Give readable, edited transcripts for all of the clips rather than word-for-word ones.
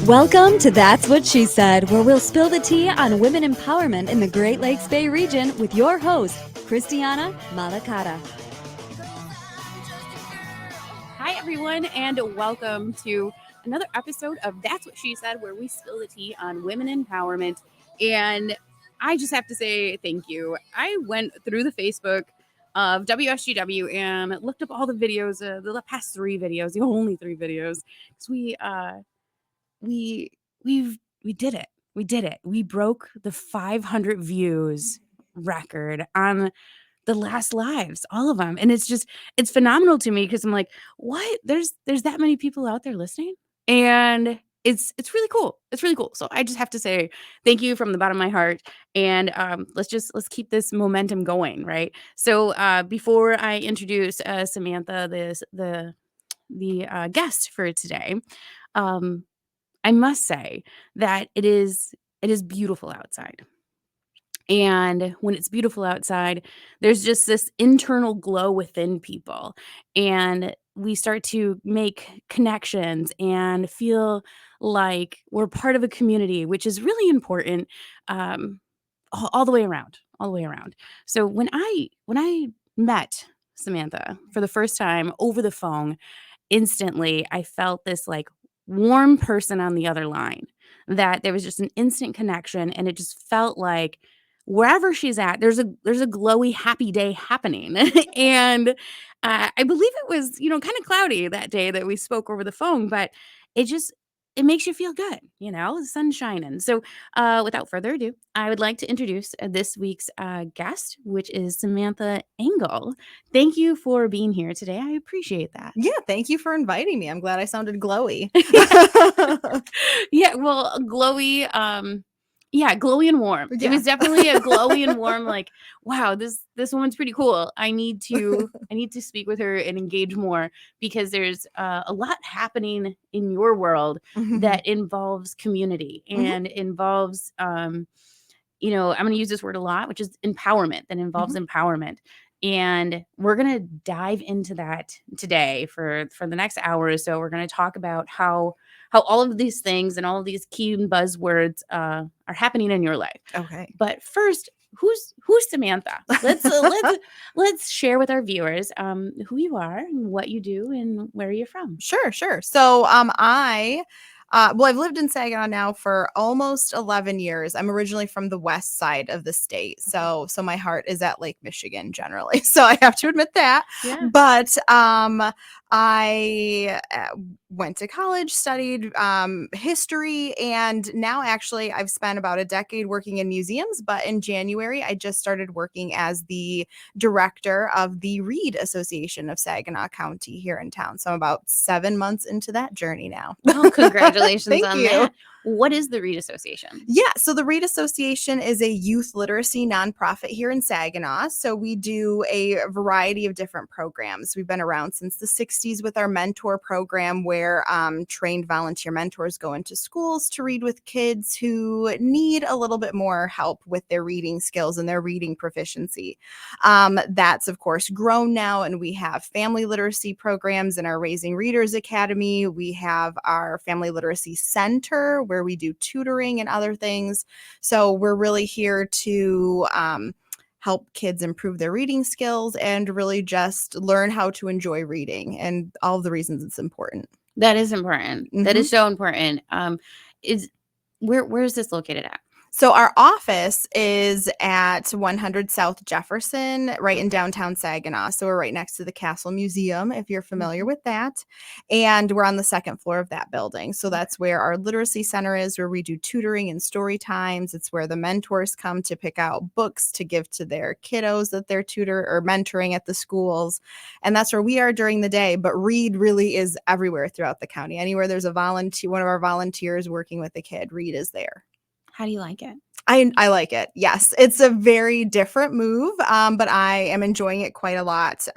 Welcome to That's What She Said, where we'll spill the tea on women empowerment in the Great Lakes Bay region with your host, Christiana Malacara. Hi, everyone, and welcome to another episode of That's What She Said, where we spill the tea on women empowerment. And I just have to say thank you. I went through the Facebook of WSGW and looked up all the videos, the past 3 videos, the only 3 videos, because we did it. We did it. We broke the 500 views record on the last lives, all of them. And it's phenomenal to me because I'm like, what? There's that many people out there listening. And it's really cool. It's really cool. So I just have to say thank you from the bottom of my heart. And let's keep this momentum going, right? So before I introduce Samantha, the guest for today, I must say that it is beautiful outside. And when it's beautiful outside, there's just this internal glow within people. And we start to make connections and feel like we're part of a community, which is really important, all the way around, all the way around. So when I met Samantha for the first time over the phone, instantly I felt this like warm person on the other line, that there was just an instant connection, and it just felt like wherever she's at, there's a glowy happy day happening. And I believe it was, kind of cloudy that day that we spoke over the phone, but it makes you feel good, the sun's shining. So without further ado, I would like to introduce this week's guest, which is Samantha Engel. Thank you for being here today. I appreciate that. Yeah, thank you for inviting me. I'm glad I sounded glowy. Yeah, well, glowy, glowy and warm. Yeah. It was definitely a glowy and warm, like, wow, this woman's pretty cool. I need to speak with her and engage more, because there's a lot happening in your world that involves community and involves I'm going to use this word a lot, which is empowerment, that involves empowerment. And we're going to dive into that today for the next hour or so. We're going to talk about how all of these things and all of these key buzzwords are happening in your life. Okay. But first, who's Samantha? Let's share with our viewers who you are and what you do and where you're from. Sure. So I've lived in Saginaw now for almost 11 years. I'm originally from the west side of the state. So my heart is at Lake Michigan generally. So I have to admit that. Yeah. But I went to college, studied history, and now actually I've spent about a decade working in museums. But in January, I just started working as the director of the Reed Association of Saginaw County here in town. So I'm about 7 months into that journey now. Oh, congratulations Thank on you. that. What is the Reed Association? Yeah, so the Reed Association is a youth literacy nonprofit here in Saginaw. So we do a variety of different programs. We've been around since the 60s with our mentor program, where trained volunteer mentors go into schools to read with kids who need a little bit more help with their reading skills and their reading proficiency. That's, of course, grown now, and we have family literacy programs in our Raising Readers Academy. We have our Family Literacy Center, where we do tutoring and other things. So we're really here to help kids improve their reading skills and really just learn how to enjoy reading and all of the reasons it's important. That is important. That is so important. Where is this located at? So our office is at 100 South Jefferson, right in downtown Saginaw. So we're right next to the Castle Museum, if you're familiar with that. And we're on the second floor of that building. So that's where our literacy center is, where we do tutoring and story times. It's where the mentors come to pick out books to give to their kiddos that they're tutor or mentoring at the schools. And that's where we are during the day. But Reed really is everywhere throughout the county. Anywhere there's a volunteer, one of our volunteers working with a kid, Reed is there. How do you like it? I like it. Yes, it's a very different move, but I am enjoying it quite a lot.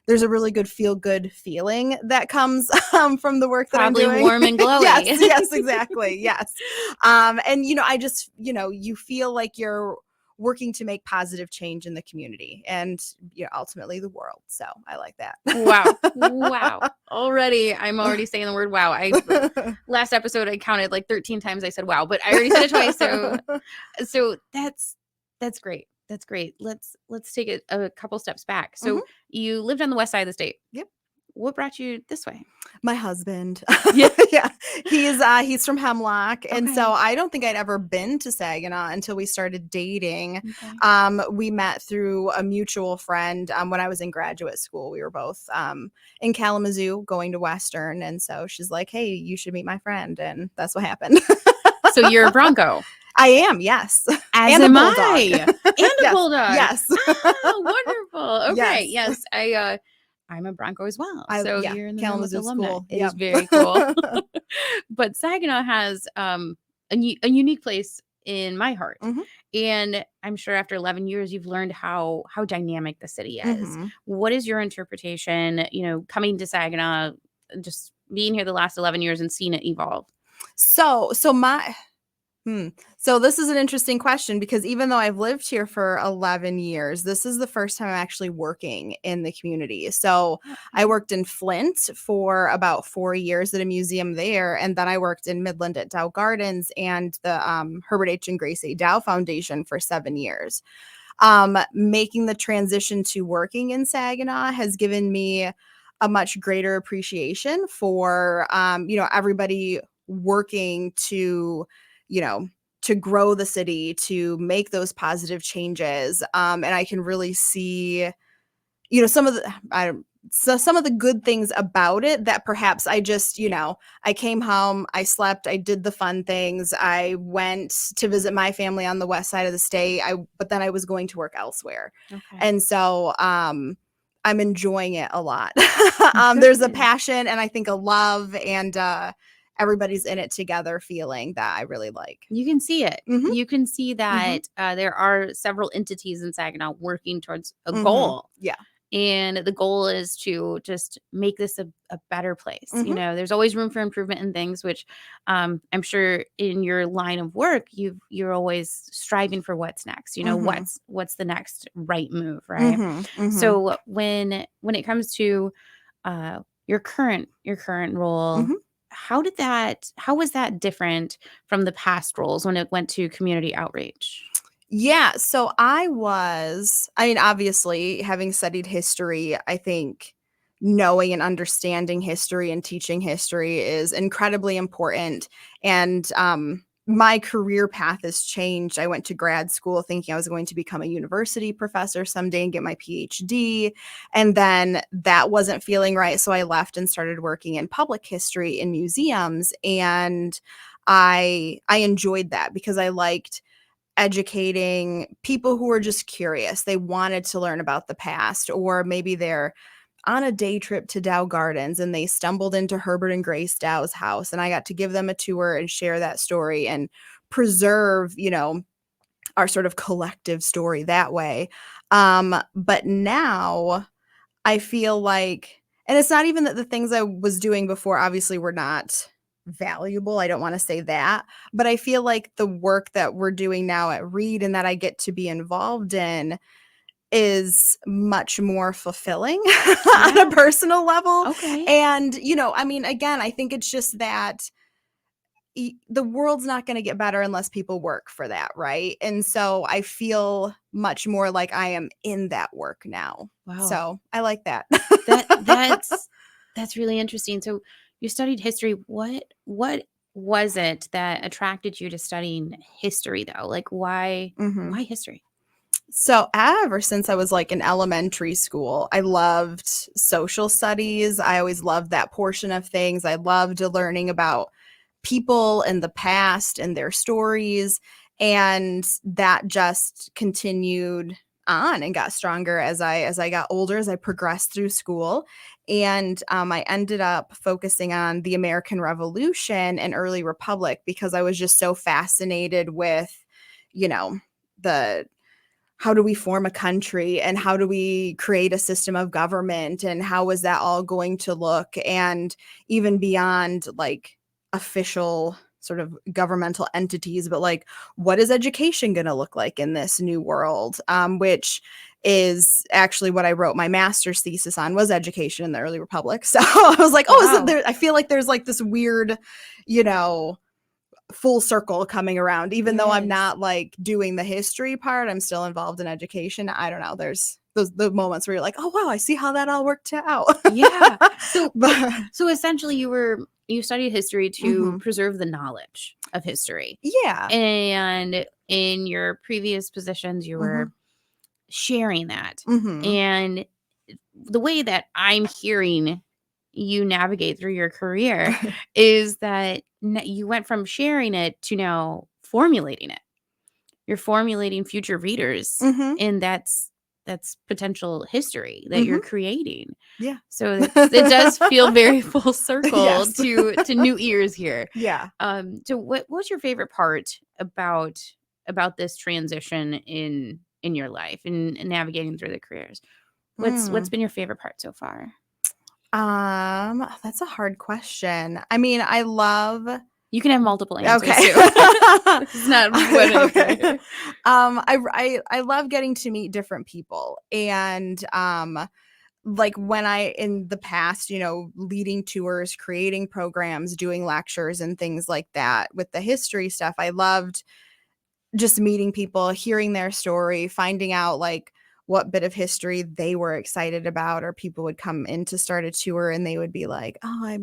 There's a really good feel-good feeling that comes from the work that I'm doing. Probably warm and glowy. Yes, exactly. Yes. And, I just, you feel like you're working to make positive change in the community and ultimately the world. So I like that. Wow. Wow. I'm already saying the word wow. Last episode I counted like 13 times I said wow, but I already said it twice. So that's great. That's great. Let's take it a couple steps back. So you lived on the west side of the state. Yep. What brought you this way? My husband. Yeah. Yeah. He's from Hemlock. And Okay. so I don't think I'd ever been to Saginaw until we started dating. Okay. We met through a mutual friend when I was in graduate school. We were both in Kalamazoo going to Western. And so she's like, hey, you should meet my friend. And that's what happened. So you're a Bronco. I am, yes. As and am a bulldog. I. And a bulldog. Yes. Oh, wonderful. Okay. Yes. I'm a Bronco as well. Yeah, You're in the room with Kalamazoo alumni. School. It is very cool. But Saginaw has a unique place in my heart. And I'm sure after 11 years, you've learned how dynamic the city is. What is your interpretation, coming to Saginaw, just being here the last 11 years and seeing it evolve? So this is an interesting question because even though I've lived here for 11 years, this is the first time I'm actually working in the community. So I worked in Flint for about 4 years at a museum there. And then I worked in Midland at Dow Gardens and the Herbert H. and Grace A. Dow Foundation for 7 years. Making the transition to working in Saginaw has given me a much greater appreciation for, everybody working to grow the city, to make those positive changes. And I can really see, some of the good things about it that perhaps I just, I came home, I slept, I did the fun things. I went to visit my family on the west side of the state. But then I was going to work elsewhere. Okay. And so, I'm enjoying it a lot. There's a passion and I think a love and, everybody's in it together feeling that I really like. You can see it. You can see that there are several entities in Saginaw working towards a goal. Yeah. And the goal is to just make this a better place. There's always room for improvement in things, which I'm sure in your line of work, you're always striving for what's next, what's the next right move. Right. So when it comes to your current role, how was that different from the past roles when it went to community outreach? Yeah. So obviously having studied history, I think knowing and understanding history and teaching history is incredibly important. And, my career path has changed. I went to grad school thinking I was going to become a university professor someday and get my PhD. And then that wasn't feeling right. So I left and started working in public history in museums. And I enjoyed that because I liked educating people who were just curious. They wanted to learn about the past, or maybe they're on a day trip to Dow Gardens and they stumbled into Herbert and Grace Dow's house, and I got to give them a tour and share that story and preserve, our sort of collective story that way. But now I feel like, and it's not even that the things I was doing before obviously were not valuable. I don't want to say that, but I feel like the work that we're doing now at Reed and that I get to be involved in is much more fulfilling on a personal level. Okay. And, again, I think it's just that the world's not going to get better unless people work for that, right? And so I feel much more like I am in that work now. Wow. So I like that. That's really interesting. So you studied history. What was it that attracted you to studying history, though? Like, why history? So ever since I was in elementary school, I loved social studies. I always loved that portion of things. I loved learning about people in the past and their stories. And that just continued on and got stronger as I got older, as I progressed through school. And I ended up focusing on the American Revolution and early Republic because I was just so fascinated with, how do we form a country and how do we create a system of government and how was that all going to look, and even beyond official sort of governmental entities, but like, what is education going to look like in this new world? Which is actually what I wrote my master's thesis on, was education in the early republic. So I was like, oh, Wow. there, I feel like there's like this weird, full circle coming around, even though I'm Yes. not like doing the history part, I'm still involved in education. I don't know. There's the moments where you're like, oh wow, I see how that all worked out. Yeah. So But so essentially you studied history to Mhm. preserve the knowledge of history. Yeah. And in your previous positions you were sharing that. Mhm. And the way that I'm hearing you navigate through your career is that you went from sharing it to now formulating it. You're formulating future readers, Mhm. and that's potential history that you're Mhm. creating. Yeah. So it does feel very full circle Yes. to new ears here. Yeah. So what's your favorite part about this transition in your life and navigating through the careers? What's Mm. been your favorite part so far? That's a hard question. I mean, I love You can have multiple answers Okay. too. It's not one answer. Okay. I love getting to meet different people, and like when I in the past, leading tours, creating programs, doing lectures and things like that with the history stuff, I loved just meeting people, hearing their story, finding out like what bit of history they were excited about, or people would come in to start a tour and they would be like, oh,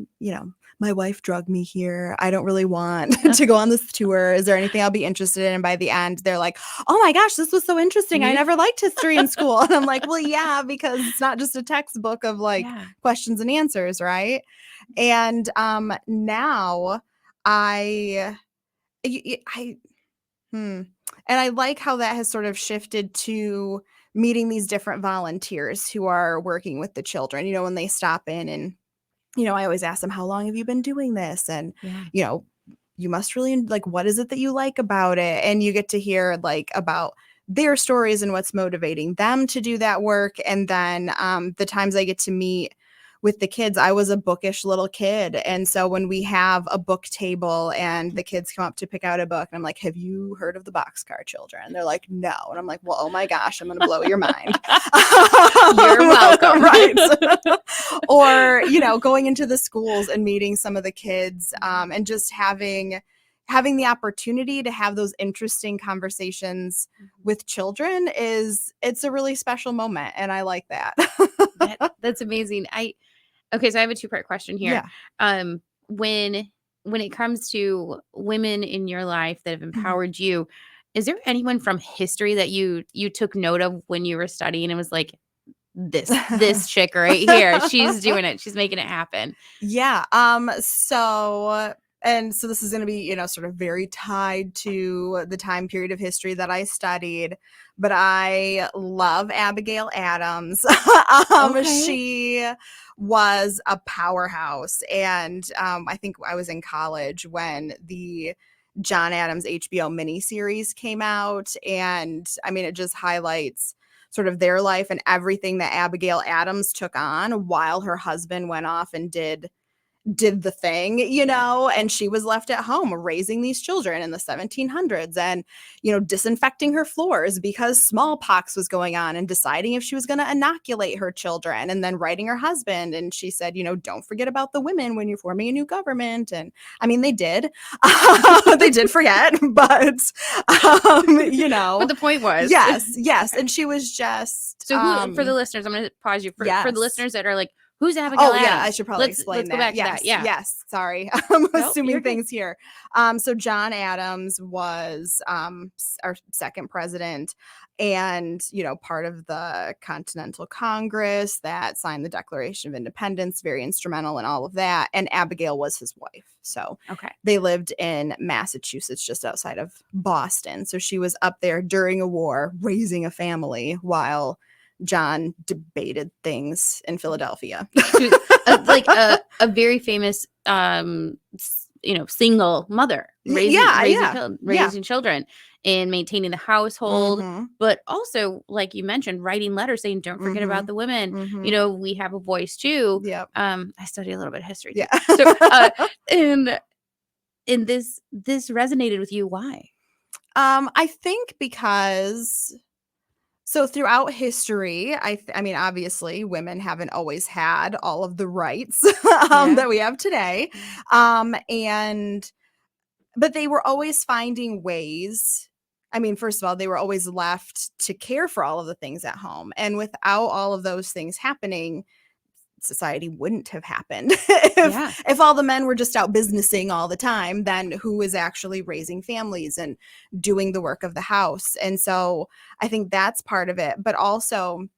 my wife drugged me here. I don't really want to go on this tour. Is there anything I'll be interested in? And by the end, they're like, oh my gosh, this was so interesting. I Yeah. never liked history in school. And I'm like, well, yeah, because it's not just a textbook of like Yeah. questions and answers, right? And now I, I, Hmm. And I like how that has sort of shifted to meeting these different volunteers who are working with the children, when they stop in and, I always ask them, how long have you been doing this? And, Yeah. You must really like, what is it that you like about it? And you get to hear like about their stories and what's motivating them to do that work. And then the times I get to meet with the kids, I was a bookish little kid. And so when we have a book table and the kids come up to pick out a book, and I'm like, have you heard of the Boxcar Children? And they're like, no. And I'm like, well, oh my gosh, I'm going to blow your mind. You're welcome. Right. Or, going into the schools and meeting some of the kids and just having the opportunity to have those interesting conversations with children it's a really special moment. And I like that. That's amazing. Okay, so I have a two-part question here. Yeah. When it comes to women in your life that have empowered you, is there anyone from history that you took note of when you were studying and was like, this chick right here, she's doing it, she's making it happen? Yeah. So this is going to be, sort of very tied to the time period of history that I studied, but I love Abigail Adams. Okay. She was a powerhouse. And I think I was in college when the John Adams HBO miniseries came out. And I mean, it just highlights sort of their life and everything that Abigail Adams took on while her husband went off and did the thing, and she was left at home raising these children in the 1700s and, disinfecting her floors because smallpox was going on and deciding if she was going to inoculate her children, and then writing her husband. And she said, don't forget about the women when you're forming a new government. And I mean, they did, they did forget, but, But the point was, yes. And she was just, so for the listeners, I'm going to pause you for the listeners that are like, who's Abigail Oh, Adams? yeah, I should probably explain let's that. go back Yes, to that. Yeah. Yes, sorry. I'm you're assuming good. things here. So John Adams was our second president and, part of the Continental Congress that signed the Declaration of Independence, very instrumental in all of that. And Abigail was his wife. So Okay. they lived in Massachusetts, just outside of Boston. So she was up there during a war, raising a family while John debated things in Philadelphia. Like a very famous, single mother raising children and maintaining the household, but also, like you mentioned, writing letters saying, "Don't forget about the women." We have a voice too. Yep. I study a little bit of history too. Yeah. So, and and this resonated with you. Why? I think because so throughout history, I mean, obviously, women haven't always had all of the rights Yeah. that we have today, and but they were always finding ways. I mean, first of all, they were always left to care for all of the things at home, and without all of those things happening, society wouldn't have happened. Yeah. If all the men were just out businessing all the time, then who is actually raising families and doing the work of the house? And so I think that's part of it, but also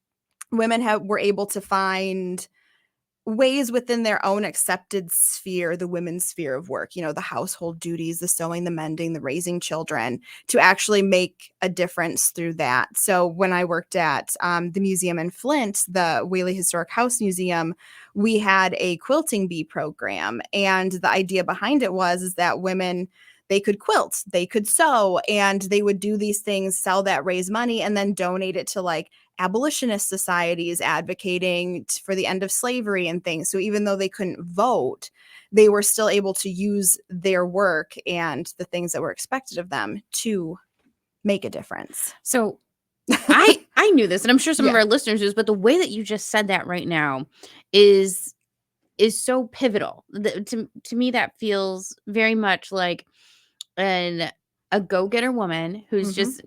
women were able to find ways within their own accepted sphere, the women's sphere of work, the household duties, the sewing, the mending, the raising children, to actually make a difference through that. So when I worked at the museum in Flint, the Whaley Historic House Museum, we had a quilting bee program. And the idea behind it is that women, they could quilt, they could sew, and they would do these things, sell that, raise money, and then donate it to like abolitionist societies advocating for the end of slavery and things. So even though they couldn't vote, they were still able to use their work and the things that were expected of them to make a difference. So I knew this, and I'm sure some of Yeah. our listeners do, but the way that you just said that right now is so pivotal. To me, that feels very much like a go-getter woman who's Mhm. just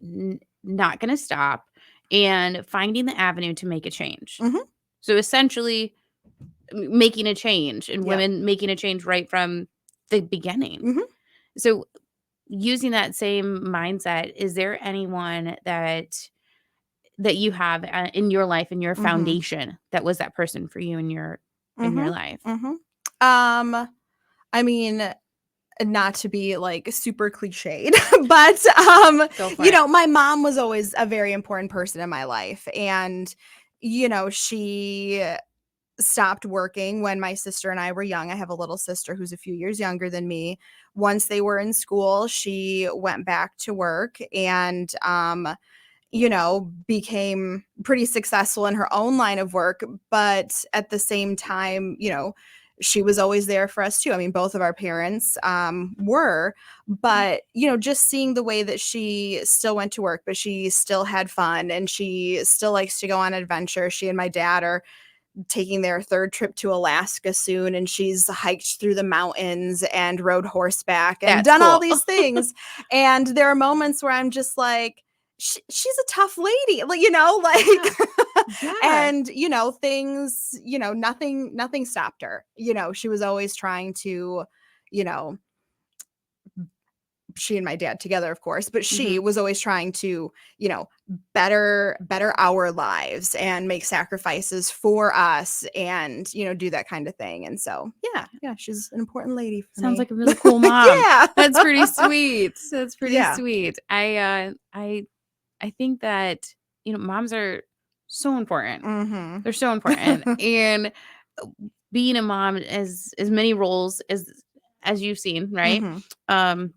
not going to stop and finding the avenue to make a change. Mhm. So essentially making a change, and Yeah. women making a change right from the beginning. Mhm. So using that same mindset, is there anyone that you have in your life, in your Mhm. foundation, that was that person for you in your Mhm. life? Mhm. I mean, not to be like super cliched, but Go for it. my mom was always a very important person in my life, and she stopped working when my sister and I were young. I have a little sister who's a few years younger than me. Once they were in school, she went back to work and became pretty successful in her own line of work. But at the same time, she was always there for us too. I mean, both of our parents were, but, just seeing the way that she still went to work, but she still had fun and she still likes to go on adventure. She and my dad are taking their third trip to Alaska soon, and she's hiked through the mountains and rode horseback and That's done all cool. these things. And there are moments where I'm just like, she's a tough lady, like, Yeah. and things, nothing stopped her. She was always trying to, you know she and my dad together, of course, but she was always trying to, better our lives and make sacrifices for us and, do that kind of thing. And so, yeah, she's an important lady for Sounds me. like a really cool mom. Yeah. That's pretty sweet. That's pretty Yeah. sweet. I think that, moms are so important. Mhm. They're so important. And being a mom as many roles as you've seen, right? Mhm. Um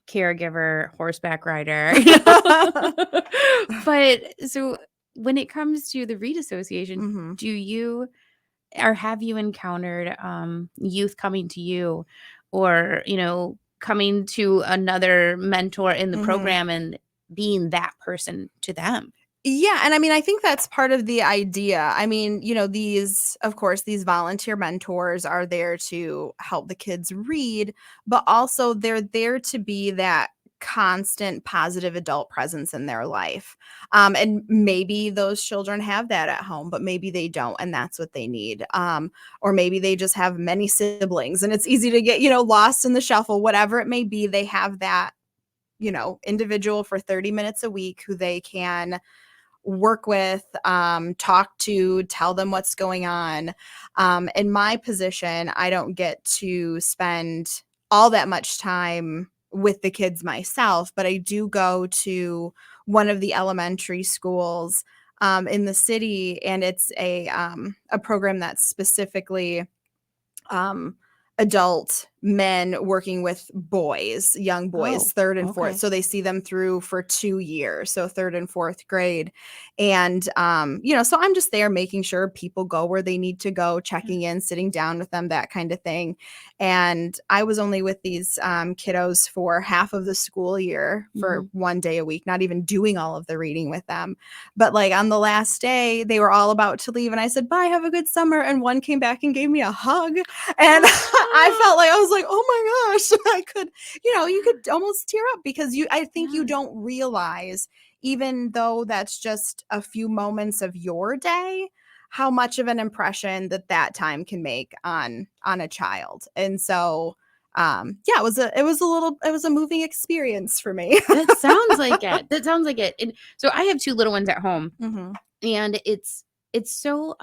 Caregiver, horseback rider. But so when it comes to the Read Association, Mhm. do you or have you encountered youth coming to you, or coming to another mentor in the Mhm. program and being that person to them? Yeah, and I mean, I think that's part of the idea. I mean, of course, these volunteer mentors are there to help the kids read, but also they're there to be that constant positive adult presence in their life. And maybe those children have that at home, but maybe they don't, and that's what they need. Or maybe they just have many siblings and it's easy to get, lost in the shuffle, whatever it may be. They have that, individual for 30 minutes a week who they can work with, talk to, tell them what's going on. In my position, I don't get to spend all that much time with the kids myself, but I do go to one of the elementary schools in the city, and it's a program that's specifically adult men working with boys, young boys, Oh, third and fourth. okay. So they see them through for 2 years, so third and fourth grade. And, so I'm just there making sure people go where they need to go, checking in, sitting down with them, that kind of thing. And I was only with these kiddos for half of the school year for 1 day a week, not even doing all of the reading with them. But like on the last day, they were all about to leave. And I said, bye, have a good summer. And one came back and gave me a hug. And I felt like, I was like, oh my gosh, I could, you could almost tear up because I think you don't realize, even though that's just a few moments of your day, how much of an impression that time can make on a child. And so it was a moving experience for me. That sounds like it. And so I have 2 little ones at home, and it's so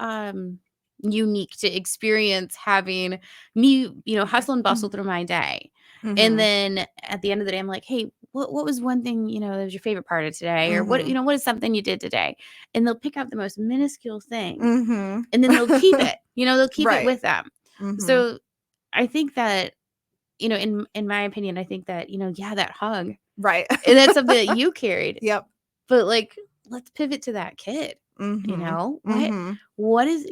unique to experience having me, hustle and bustle through my day. And then at the end of the day, I'm like, hey, what was one thing, that was your favorite part of today? Or what is something you did today? And they'll pick out the most minuscule thing, and then they'll keep it, they'll keep it with them. So I think that, in my opinion, I think that, that hug, Right. and that's something that you carried. Yep. But like, let's pivot to that kid. What is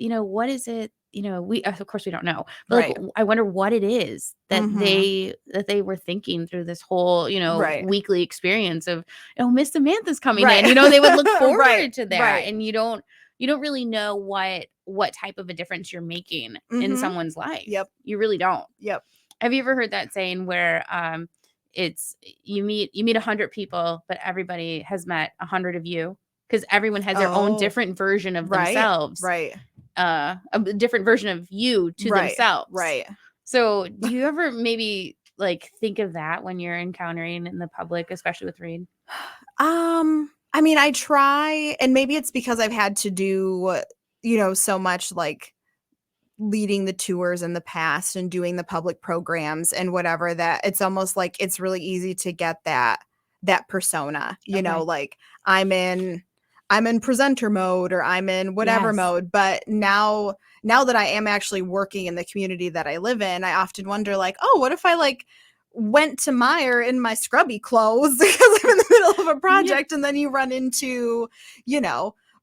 it? We, of course we don't know, but like, I wonder what it is that they were thinking through this whole, weekly experience of, Miss Samantha's coming in, they would look forward to that. And you don't really know what type of a difference you're making in someone's life. Yep. You really don't. Yep. Have you ever heard that saying where, it's, you meet 100 people, but everybody has met 100 of you? Because everyone has their own different version of themselves. Right. A different version of you to themselves. Right. So do you ever maybe like think of that when you're encountering in the public, especially with Reed? I mean, I try, and maybe it's because I've had to do, so much like leading the tours in the past and doing the public programs and whatever, that it's almost like it's really easy to get that persona, like I'm in presenter mode or I'm in whatever mode. But now that I am actually working in the community that I live in, I often wonder like, oh, what if I like went to Meyer in my scrubby clothes because I'm in the middle of a project, and then you run into,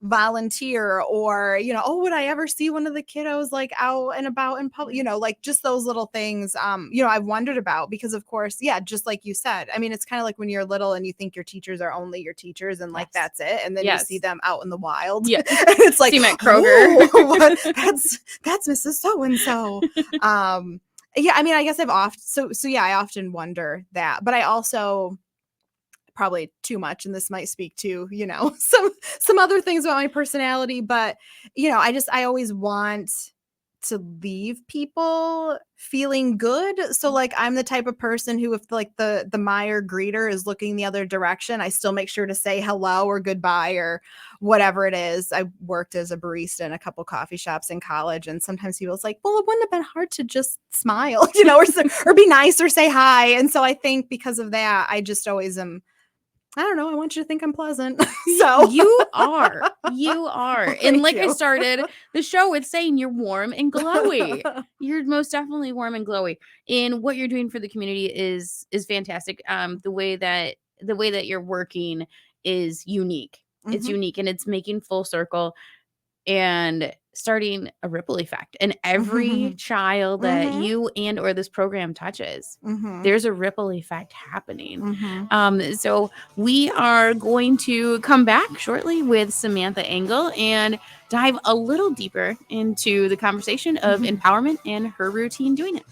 volunteer or, would I ever see one of the kiddos like out and about in public, like just those little things, I've wondered about, because of course, just like you said, I mean, it's kind of like when you're little and you think your teachers are only your teachers and like, that's it. And then you see them out in the wild. Yeah. It's like, see them at Kroger. That's Mrs. So-and-so. I mean, I guess I often wonder that, but I also, probably too much, and this might speak to some other things about my personality, but I always want to leave people feeling good. So like I'm the type of person who, if like the Meyer greeter is looking the other direction, I still make sure to say hello or goodbye or whatever it is. I worked as a barista in a couple coffee shops in college, and sometimes people was like, well, it wouldn't have been hard to just smile, or be nice or say hi. And so I think because of that, I just always am, I don't know, I want you to think I'm pleasant. So you are. Well, and like I started the show with saying, you're warm and glowy. You're most definitely warm and glowy. And what you're doing for the community is fantastic. The way that you're working is unique. It's unique, and it's making full circle and starting a ripple effect. And every child that you and or this program touches, there's a ripple effect happening. So we are going to come back shortly with Samantha Engel and dive a little deeper into the conversation of empowerment and her routine doing it.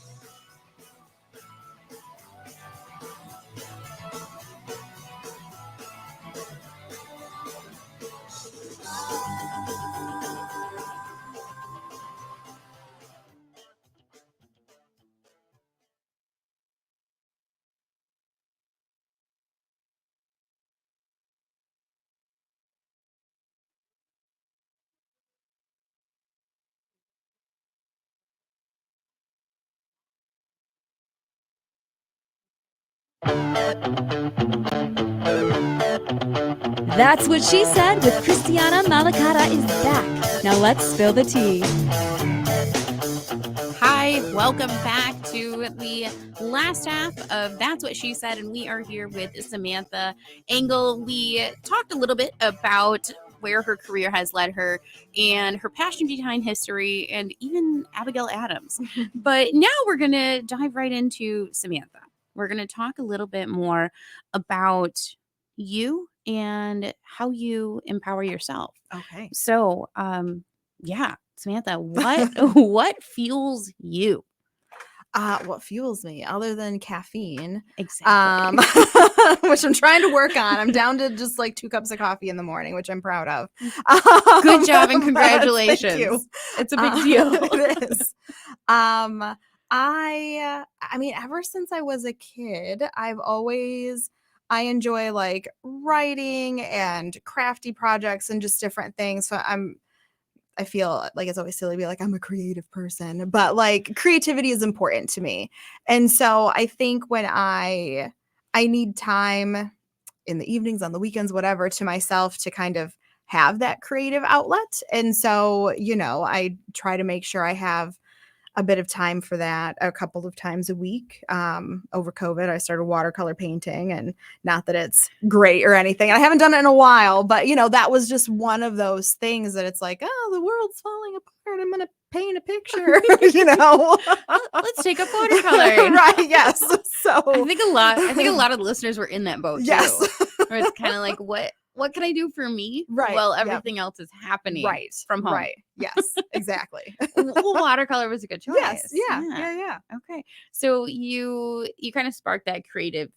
That's What She Said with Christiana Malacara is back. Now let's spill the tea. Hi, right, welcome back to the last half of That's What She Said, and we are here with Samantha Engel. We talked a little bit about where her career has led her and her passion behind history and even Abigail Adams. But now we're going to dive right into Samantha. We're going to talk a little bit more about you and how you empower yourself. Okay. So, yeah, Samantha, what fuels you? What fuels me other than caffeine? Exactly. Which I'm trying to work on. I'm down to just like 2 cups of coffee in the morning, which I'm proud of. Good job and Thank congratulations. you. It's a big deal. It is. I mean, ever since I was a kid, I enjoy like writing and crafty projects and just different things. So I feel like it's always silly to be like, I'm a creative person, but like creativity is important to me. And so I think when I need time in the evenings, on the weekends, whatever, to myself to kind of have that creative outlet. And so, I try to make sure I have a bit of time for that a couple of times a week. Over COVID, I started watercolor painting, and not that it's great or anything. I haven't done it in a while, but that was just one of those things that it's like, oh, the world's falling apart. I'm going to paint a picture, Let's take up watercoloring. Right. Yes. So I think a lot of the listeners were in that boat too. Yes. Where it's kind of like, what can I do for me? Right. Well, everything else is happening from home. Right. Yes, exactly. Well, watercolor was a good choice. Yes. Yeah. Okay. So you kind of sparked that creative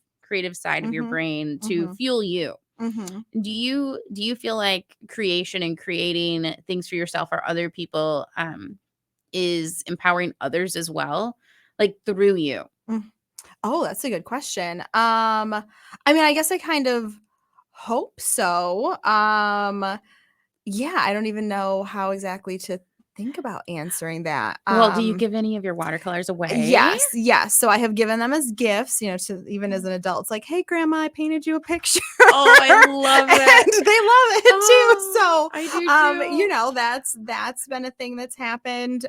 side of your brain to fuel you. Mm-hmm. Do you feel like creation and creating things for yourself or other people is empowering others as well, like through you? Oh, that's a good question. I mean, I guess I kind of hope so. Yeah, I don't even know how exactly to think about answering that. Well, do you give any of your watercolors away? Yes. So I have given them as gifts, to even as an adult. It's like, hey, Grandma, I painted you a picture. Oh, I love that. And they love it too. So I do too. That's been a thing that's happened.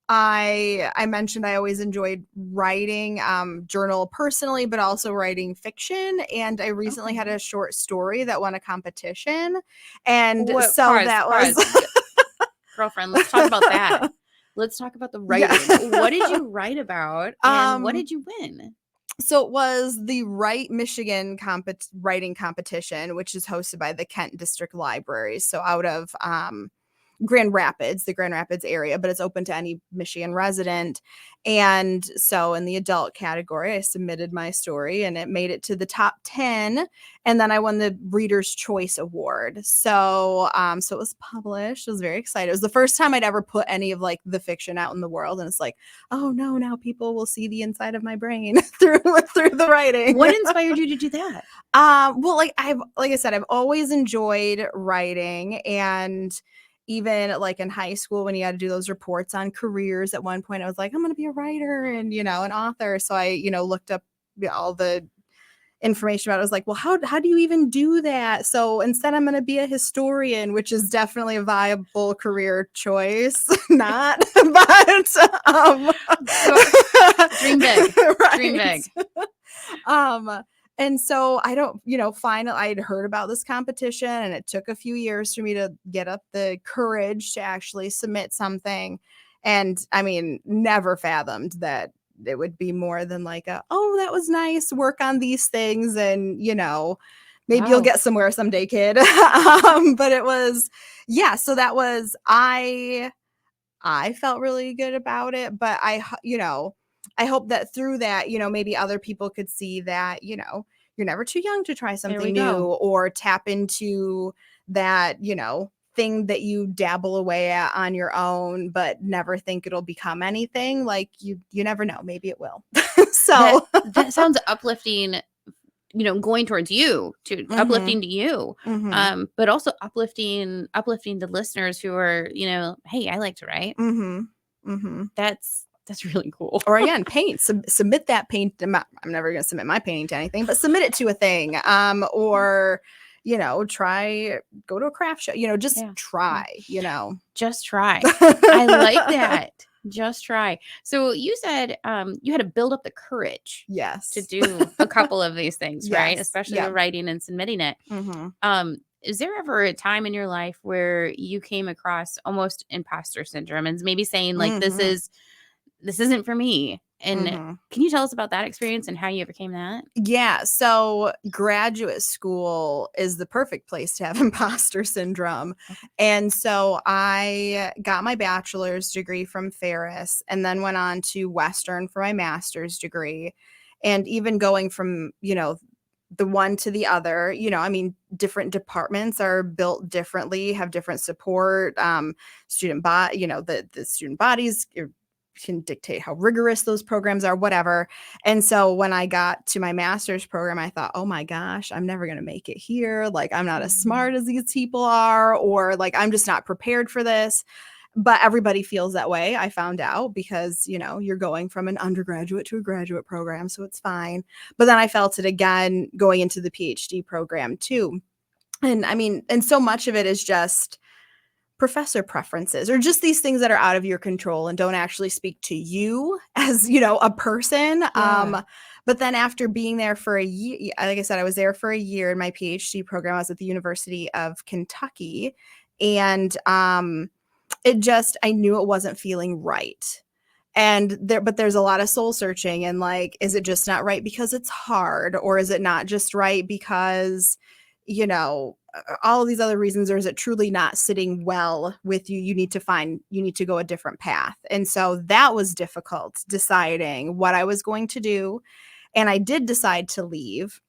I mentioned I always enjoyed writing, journal personally, but also writing fiction. And I recently had a short story that won a competition. And was girlfriend, let's talk about that. Let's talk about the writing. Yeah. What did you write about and what did you win? So it was the Write Michigan writing competition, which is hosted by the Kent District Library. So out of the Grand Rapids area, but it's open to any Michigan resident. And so in the adult category, I submitted my story and it made it to the top 10. And then I won the Reader's Choice Award. So, so it was published. I was very excited. It was the first time I'd ever put any of like the fiction out in the world. And it's like, oh no, now people will see the inside of my brain through the writing. What inspired you to do that? Well, like I said, I've always enjoyed writing, and even like in high school when you had to do those reports on careers, at one point I was like, I'm going to be a writer and, an author. So I, looked up all the information about it. I was like, well, how do you even do that? So instead I'm going to be a historian, which is definitely a viable career choice. Not, but dream big. Right. Dream big. And so I don't, finally I'd heard about this competition, and it took a few years for me to get up the courage to actually submit something. And I mean, never fathomed that it would be more than like oh, that was nice, work on these things, and maybe you'll get somewhere someday, kid. But it was, so that was, I felt really good about it, but I hope that through that, maybe other people could see that, you're never too young to try something new, or tap into that, thing that you dabble away at on your own, but never think it'll become anything. Like you never know. Maybe it will. So that sounds uplifting, going towards you, to uplifting to you, but also uplifting the listeners who are, hey, I like to write. That's really cool. Or again, paint. Submit that paint. I'm never going to submit my painting to anything, but submit it to a thing. Or go to a craft show. Just try. Just try. I like that. Just try. So you said you had to build up the courage Yes. to do a couple of these things, right? Yes. Especially Yeah. the writing and submitting it. Is there ever a time in your life where you came across almost imposter syndrome and maybe saying like, this isn't for me? And can you tell us about that experience and how you overcame that? Yeah. So graduate school is the perfect place to have imposter syndrome. Okay. And so I got my bachelor's degree from Ferris and then went on to Western for my master's degree. And even going from, the one to the other, I mean, different departments are built differently, have different support, the student bodies can dictate how rigorous those programs are, whatever. And so when I got to my master's program, I thought, oh my gosh, I'm never going to make it here. Like, I'm not as smart as these people are, or like, I'm just not prepared for this. But everybody feels that way, I found out, because, you're going from an undergraduate to a graduate program, so it's fine. But then I felt it again going into the PhD program too. And I mean, and so much of it is just professor preferences or just these things that are out of your control and don't actually speak to you as, a person. Yeah. But then after being there for a year, like I said, I was there for a year in my PhD program. I was at the University of Kentucky, and I knew it wasn't feeling right. But there's a lot of soul searching, and like, is it just not right because it's hard, or is it not just right because, all of these other reasons, or is it truly not sitting well with you? You need to go a different path. And so that was difficult, deciding what I was going to do. And I did decide to leave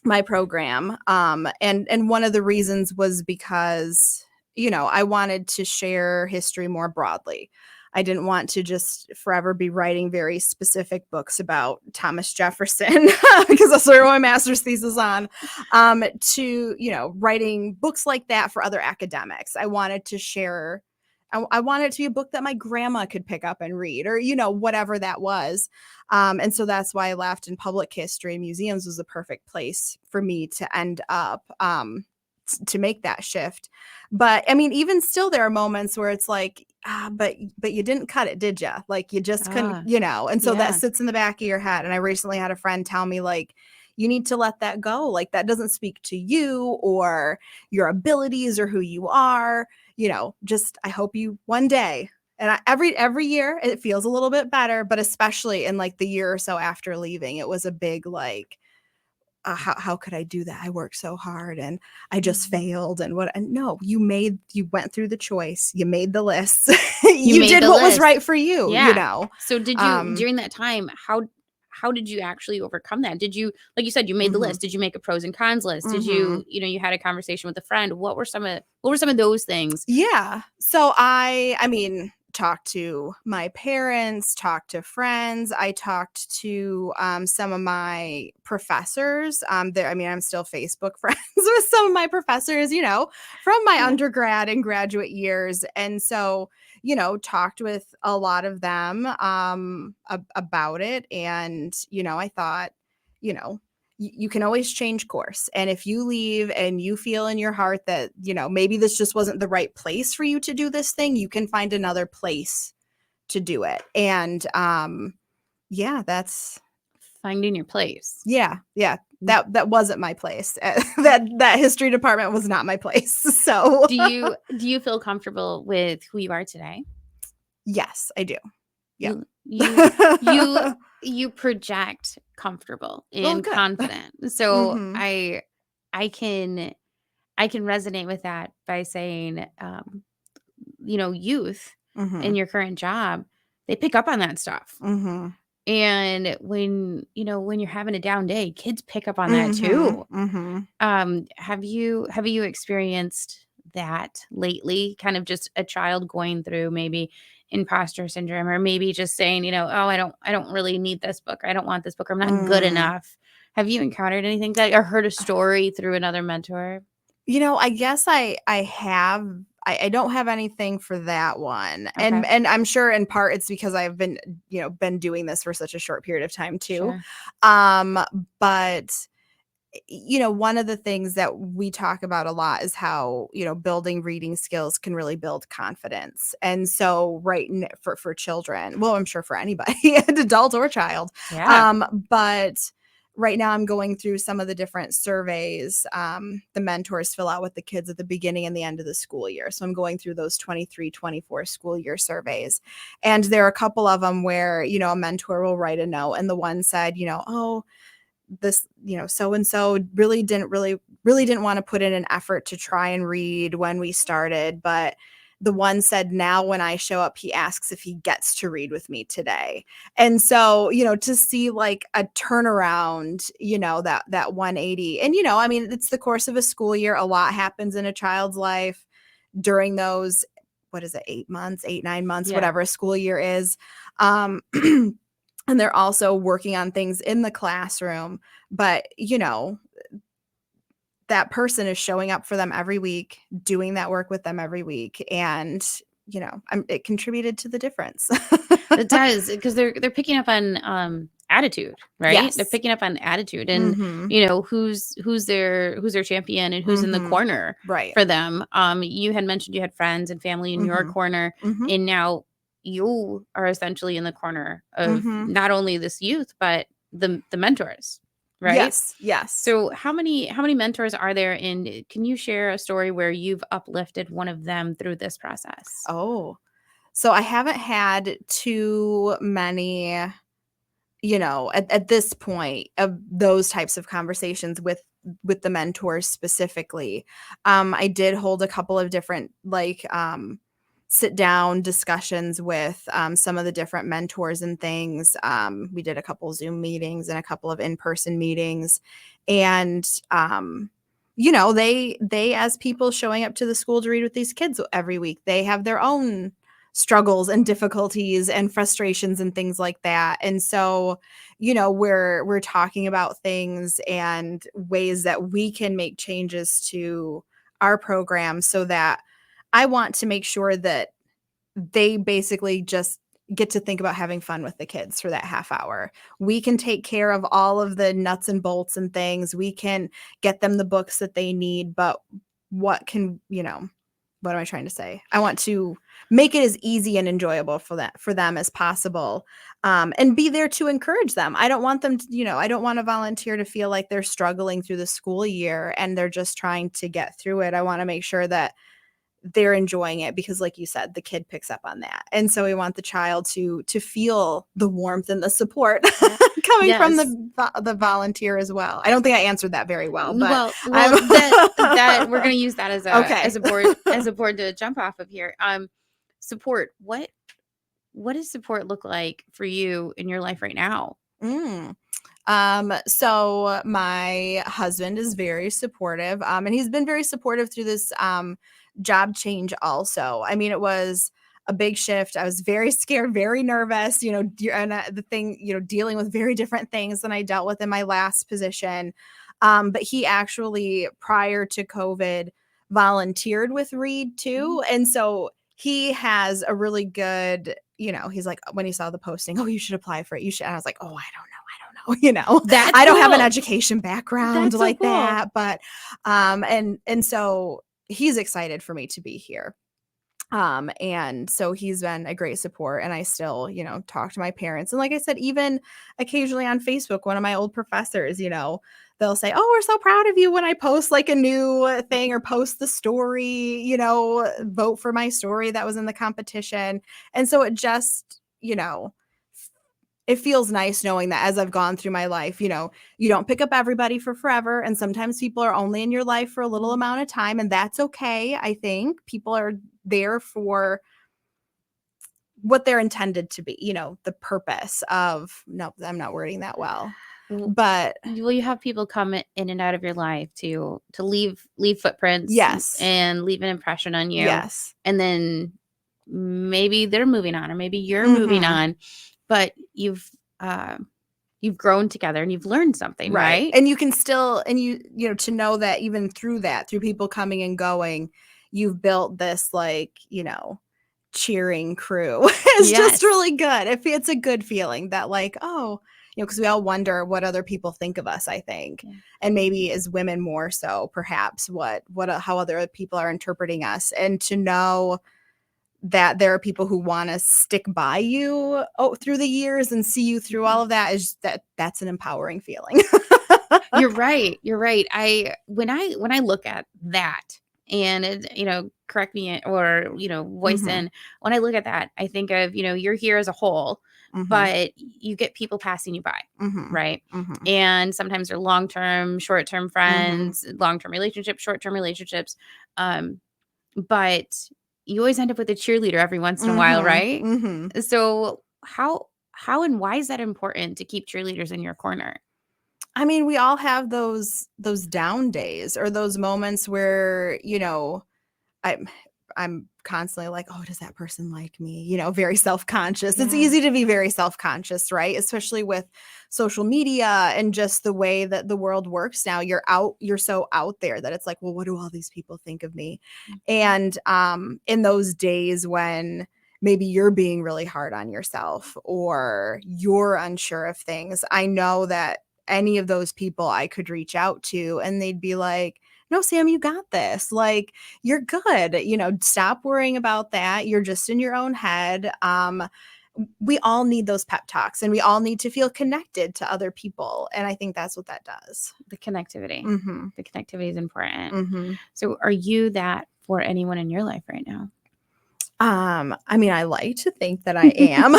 my program. And one of the reasons was because, I wanted to share history more broadly. I didn't want to just forever be writing very specific books about Thomas Jefferson because that's what my master's thesis on, to, writing books like that for other academics. I wanted to share, I wanted it to be a book that my grandma could pick up and read, or, whatever that was. And so that's why I left, and public history museums was the perfect place for me to end up, to make that shift. But I mean, even still, there are moments where it's like, but you didn't cut it, did you? Like, you just couldn't, and so that sits in the back of your head. And I recently had a friend tell me, like, you need to let that go. Like, that doesn't speak to you or your abilities or who you are, just, I hope you one day. And every year it feels a little bit better, but especially in like the year or so after leaving, it was a big, like, how could I do that? I worked so hard and I just failed. And no, you went through the choice. You made the list. you did what was right for you, So did you, during that time, how did you actually overcome that? Did you, like you said, you made the list. Did you make a pros and cons list? Did you, you had a conversation with a friend? What were some of those things? Yeah. So I mean, talked to my parents, talked to friends. I talked to some of my professors. I'm still Facebook friends with some of my professors, from my undergrad and graduate years. And so, talked with a lot of them about it. And, I thought, you can always change course. And if you leave and you feel in your heart that, maybe this just wasn't the right place for you to do this thing, you can find another place to do it. And that's finding your place. Yeah. That wasn't my place. that history department was not my place. So do you feel comfortable with who you are today? Yes, I do. Yeah. You project comfortable and confident. So I can resonate with that by saying, youth in your current job, they pick up on that stuff. And when you're having a down day, kids pick up on that too. Have you experienced that lately? Kind of just a child going through maybe imposter syndrome, or maybe just saying, oh, I don't really need this book. I don't want this book. Or I'm not good enough. Have you encountered anything like that, or heard a story through another mentor? I guess I have. I don't have anything for that one. Okay. And I'm sure in part it's because I've been doing this for such a short period of time too. Sure. But one of the things that we talk about a lot is how, building reading skills can really build confidence. And so for children, well, I'm sure for anybody, an adult or child. Yeah. But right now I'm going through some of the different surveys the mentors fill out with the kids at the beginning and the end of the school year. So I'm going through those 23-24 school year surveys. And there are a couple of them where, a mentor will write a note and the one said, oh, this, so and so really didn't want to put in an effort to try and read when we started, but the one said now when I show up he asks if he gets to read with me today. And so, to see like a turnaround, that 180. And I mean, it's the course of a school year. A lot happens in a child's life during those, what is it, 8 months, 9 months, whatever a school year is. And they're also working on things in the classroom, but that person is showing up for them every week, doing that work with them every week. And, it contributed to the difference. It does, because they're picking up on attitude, right? Yes. They're picking up on attitude and who's their champion and who's in the corner for them. You had mentioned you had friends and family in your corner, and now you are essentially in the corner of not only this youth but the mentors, right? Yes. So how many mentors are there, and can you share a story where you've uplifted one of them through this process? Oh, so I haven't had too many, at this point of those types of conversations with the mentors specifically. I did hold a couple of different sit down discussions with some of the different mentors and things. We did a couple Zoom meetings and a couple of in-person meetings. And, they as people showing up to the school to read with these kids every week, they have their own struggles and difficulties and frustrations and things like that. And so, we're talking about things and ways that we can make changes to our program so that I want to make sure that they basically just get to think about having fun with the kids for that half hour. We can take care of all of the nuts and bolts and things. We can get them the books that they need, but what am I trying to say? I want to make it as easy and enjoyable for them as possible, and be there to encourage them. I don't want them to, I don't want a volunteer to feel like they're struggling through the school year and they're just trying to get through it. I want to make sure that they're enjoying it because, like you said, the kid picks up on that. And so we want the child to feel the warmth and the support coming from the volunteer as well. I don't think I answered that very well, but that we're going to use that as a board to jump off of here. Support. What does support look like for you in your life right now? So my husband is very supportive, and he's been very supportive through this job change also. I mean, it was a big shift. I was very scared, very nervous, and dealing with very different things than I dealt with in my last position. But he actually, prior to COVID, volunteered with Reed too. And so he has a really good, he's like, when he saw the posting, oh, you should apply for it. You should. And I was like, oh, I don't know. That's I don't have an cool. education background That's like so cool. that. But, and so he's excited for me to be here. And so he's been a great support, and I still, talk to my parents. And like I said, even occasionally on Facebook, one of my old professors, they'll say, oh, we're so proud of you when I post like a new thing or post the story, vote for my story that was in the competition. And so it just, it feels nice knowing that as I've gone through my life, you don't pick up everybody for forever. And sometimes people are only in your life for a little amount of time. And that's okay. I think people are there for what they're intended to be, the purpose of, no, I'm not wording that well. But you have people come in and out of your life to leave footprints, yes, and leave an impression on you. Yes. And then maybe they're moving on, or maybe you're moving on, but you've grown together and you've learned something, right? And you can still, and to know that even through people coming and going, you've built this cheering crew. It's just really good. It's a good feeling that oh, because we all wonder what other people think of us, I think. Yeah. And maybe as women more so, perhaps how other people are interpreting us, and to know that there are people who want to stick by you through the years and see you through all of that's an empowering feeling. You're right. You're right. When I look at that, and it, correct me or, voice Mhm. in, when I look at that, I think of, you're here as a whole, Mhm. but you get people passing you by. Mhm. Right. Mhm. And sometimes they're long-term, short-term friends, long-term relationships, short-term relationships. But you always end up with a cheerleader every once in a while, right? Mhm. So how and why is that important to keep cheerleaders in your corner? I mean, we all have those down days, or those moments where, I'm I'm constantly like, "Oh, does that person like me?" Very self-conscious. It's Yeah. easy to be very self-conscious, right? Especially with social media and just the way that the world works now. You're so out there that it's like, "Well, what do all these people think of me?" And in those days when maybe you're being really hard on yourself or you're unsure of things, I know that any of those people I could reach out to and they'd be like, "No, Sam, you got this. Like, you're good. Stop worrying about that. You're just in your own head." We all need those pep talks, and we all need to feel connected to other people. And I think that's what that does. The connectivity. Mm-hmm. The connectivity is important. Mm-hmm. So are you that for anyone in your life right now? I mean, I like to think that I am.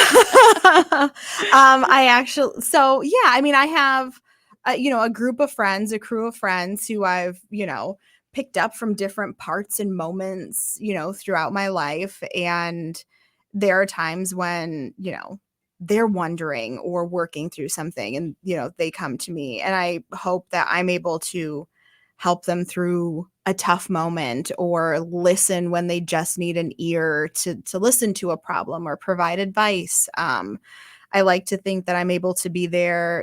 I mean, I have, a group of friends, a crew of friends who I've, picked up from different parts and moments, throughout my life. And there are times when, they're wondering or working through something, and, they come to me, and I hope that I'm able to help them through a tough moment, or listen when they just need an ear to listen to a problem or provide advice. I like to think that I'm able to be there,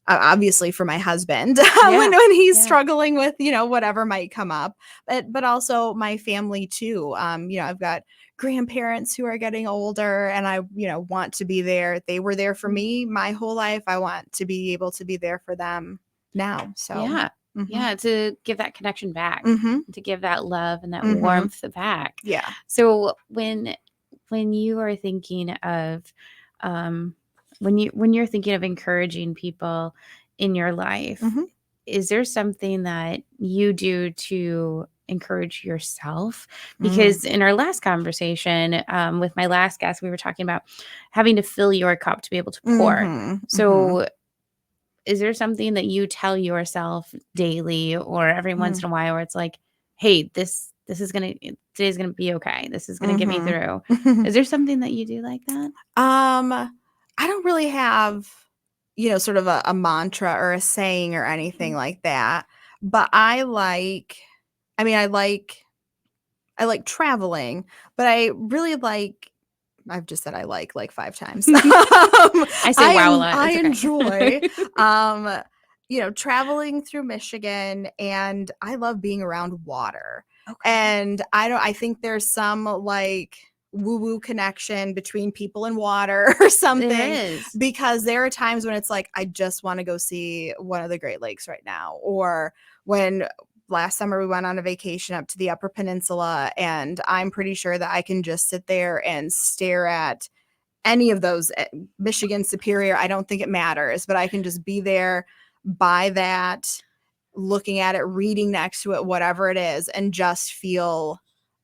obviously for my husband when he's struggling with, whatever might come up, but also my family too. I've got grandparents who are getting older, and I, want to be there. They were there for me my whole life. I want to be able to be there for them now. So Yeah. Yeah, to give that connection back, to give that love and that warmth back. Yeah. So when you are thinking of when you're thinking of encouraging people in your life, is there something that you do to encourage yourself? Because in our last conversation with my last guest, we were talking about having to fill your cup to be able to pour. So is there something that you tell yourself daily or every once in a while where it's like, hey, today's gonna be okay. This is gonna get me through. Is there something that you do like that? I don't really have, sort of a mantra or a saying or anything like that. But I like traveling, but I really like, I've just said I like 5 times. I say wow a lot. I It's okay. enjoy, traveling through Michigan, and I love being around water. Okay. And I think there's some like woo-woo connection between people and water or something. There is. Because there are times when it's like, I just want to go see one of the Great Lakes right now. Or when last summer we went on a vacation up to the Upper Peninsula, and I'm pretty sure that I can just sit there and stare at any of those, Michigan, Superior, I don't think it matters, but I can just be there by that, looking at it, reading next to it, whatever it is, and just feel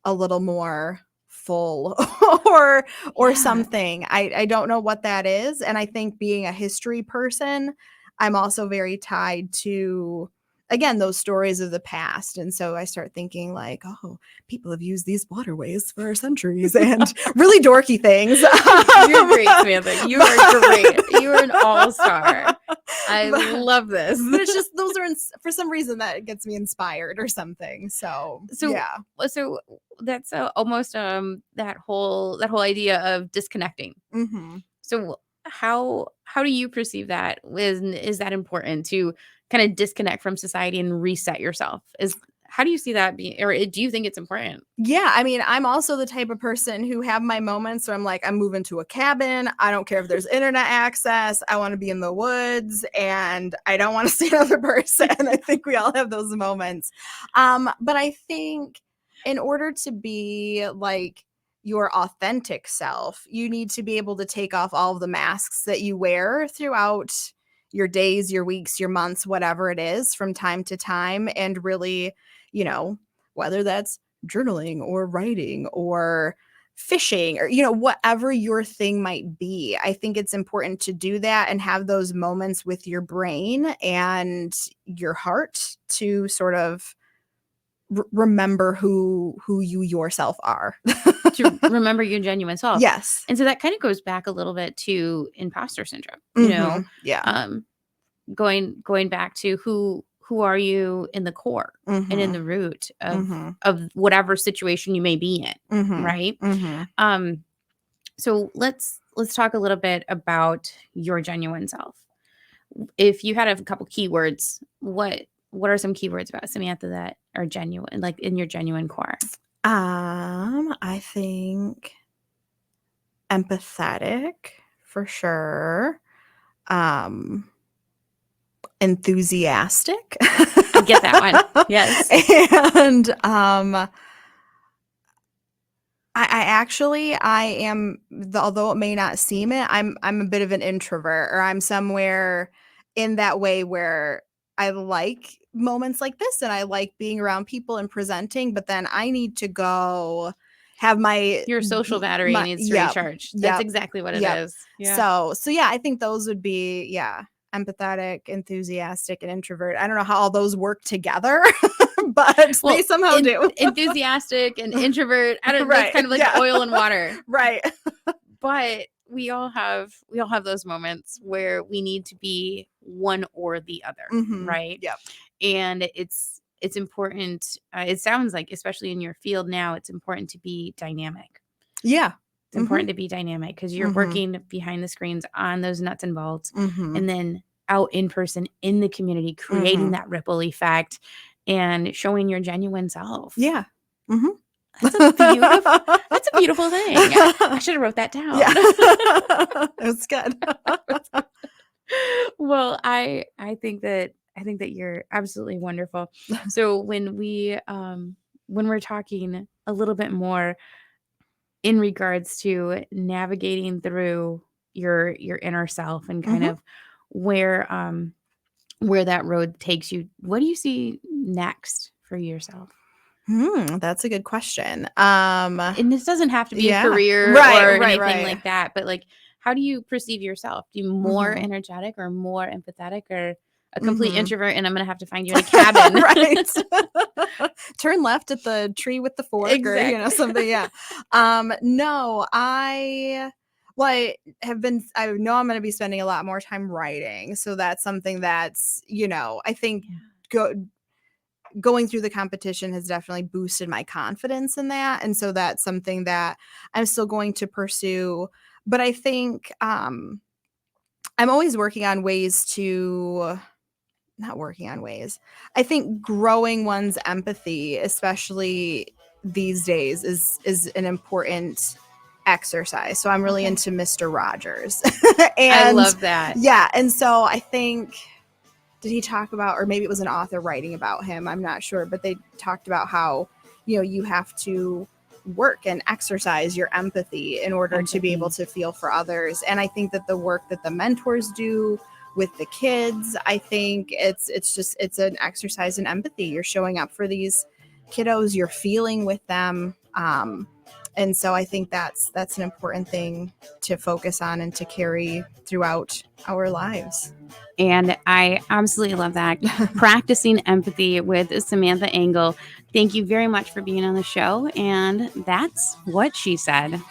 a little more full or something. I don't know what that is. And I think being a history person, I'm also very tied to, again, those stories of the past. And so I start thinking like, oh, people have used these waterways for centuries, and really dorky things. You're great, Samantha. You are great. You are an all-star. I love this. But it's just, those are, for some reason that gets me inspired or something. So yeah. So that's almost that whole idea of disconnecting. So how do you perceive that? Is that important to kind of disconnect from society and reset yourself? how do you see that being, or do you think it's important? Yeah, I mean, I'm also the type of person who have my moments where I'm like, I'm moving to a cabin. I don't care if there's internet access. I want to be in the woods and I don't want to see another person. I think we all have those moments. But I think in order to be like your authentic self, you need to be able to take off all of the masks that you wear throughout your days, your weeks, your months, whatever it is from time to time, and really, you know, whether that's journaling or writing or fishing or, you know, whatever your thing might be. I think it's important to do that and have those moments with your brain and your heart to sort of remember who you yourself are. To remember your genuine self. Yes. And so that kind of goes back a little bit to imposter syndrome, you know, Yeah. Going back to who are you in the core and in the root of whatever situation you may be in, right? So let's talk a little bit about your genuine self. If you had a couple keywords, what are some keywords about Samantha that are genuine, like in your genuine core? I think empathetic for sure. Enthusiastic. I get that one. Yes. And I am, although it may not seem it, I'm a bit of an introvert, or I'm somewhere in that way where I like moments like this and I like being around people and presenting, but then I need to go have your social battery needs to recharge. That's exactly what it is. Yeah. So yeah, I think those would be, empathetic, enthusiastic, and introvert. I don't know how all those work together, but they somehow do. Enthusiastic and introvert. I don't know. It's kind of like oil and water. Right. But we all have those moments where we need to be one or the other, right? Yep. And it's important. It sounds like, especially in your field now, it's important to be dynamic. Yeah. It's important to be dynamic because you're working behind the screens on those nuts and bolts, and then out in person in the community, creating that ripple effect and showing your genuine self. Yeah. That's a beautiful thing. I should have wrote that down. Yeah. That's good. Well, I think that you're absolutely wonderful. So when we're talking a little bit more in regards to navigating through your inner self and kind of where that road takes you, what do you see next for yourself? That's a good question. And this doesn't have to be a career or anything like that, but like, how do you perceive yourself? Do you more energetic or more empathetic or a complete introvert, and I'm going to have to find you in a cabin? Right. Turn left at the tree with the fork or, something. Yeah. No, I know I'm going to be spending a lot more time writing. So that's something that's, I think going through the competition has definitely boosted my confidence in that. And so that's something that I'm still going to pursue. But I think I'm always working on ways to not working on ways. I think growing one's empathy, especially these days, is an important exercise. So I'm really into Mr. Rogers. And I love that. Yeah. And so I think, did he talk about, or maybe it was an author writing about him, I'm not sure, but they talked about how, you have to work and exercise your empathy in order to be able to feel for others. And I think that the work that the mentors do with the kids, I think it's an exercise in empathy. You're showing up for these kiddos, you're feeling with them. And so I think that's an important thing to focus on and to carry throughout our lives. And I absolutely love that. Practicing empathy with Samantha Engel. Thank you very much for being on the show. And that's what she said.